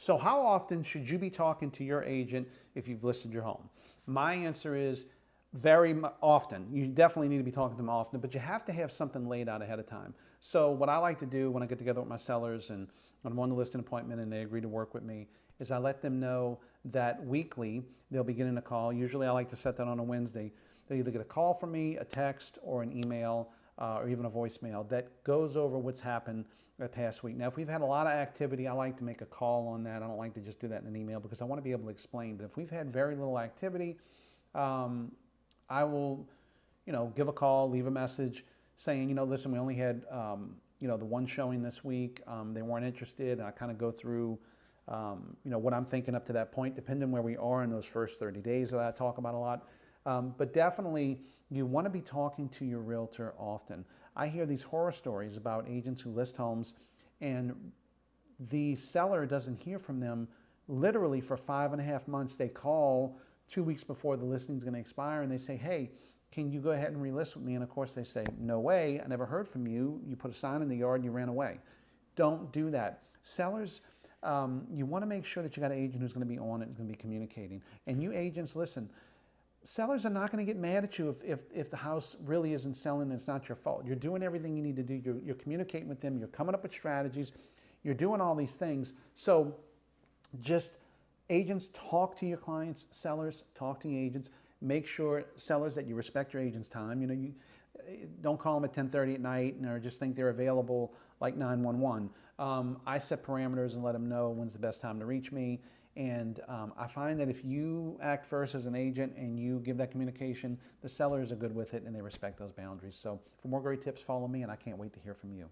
So how often should you be talking to your agent if you've listed your home? My answer is very often. You definitely need to be talking to them often, but you have to have something laid out ahead of time. So what I like to do when I get together with my sellers and when I'm on the listing appointment and they agree to work with me is I let them know that weekly they'll be getting a call. Usually I like to set that on a Wednesday. They either get a call from me, a text, or an email, or even a voicemail that goes over what's happened the past week. Now, if we've had a lot of activity, I like to make a call on that. I don't like to just do that in an email because I want to be able to explain. But if we've had very little activity, I will, give a call, leave a message saying, listen, we only had, the one showing this week. They weren't interested. And I kind of go through, what I'm thinking up to that point, depending where we are in those first 30 days that I talk about a lot. But definitely, you want to be talking to your realtor often. I hear these horror stories about agents who list homes and the seller doesn't hear from them literally for 5.5 months. They call 2 weeks before the listing is going to expire and they say, hey, can you go ahead and relist with me? And of course they say, no way, I never heard from you. You put a sign in the yard and you ran away. Don't do that. Sellers, you want to make sure that you got an agent who's going to be on it and going to be communicating. And you agents, listen, sellers are not going to get mad at you if the house really isn't selling and it's not your fault. You're doing everything you need to do. You're communicating with them. You're coming up with strategies. You're doing all these things. So just agents, talk to your clients. Sellers, talk to your agents. Make sure, sellers, that you respect your agent's time. You don't call them at 10:30 at night or just think they're available like 911. I set parameters and let them know when's the best time to reach me. And I find that if you act first as an agent and you give that communication, the sellers are good with it and they respect those boundaries. So for more great tips, follow me, and I can't wait to hear from you.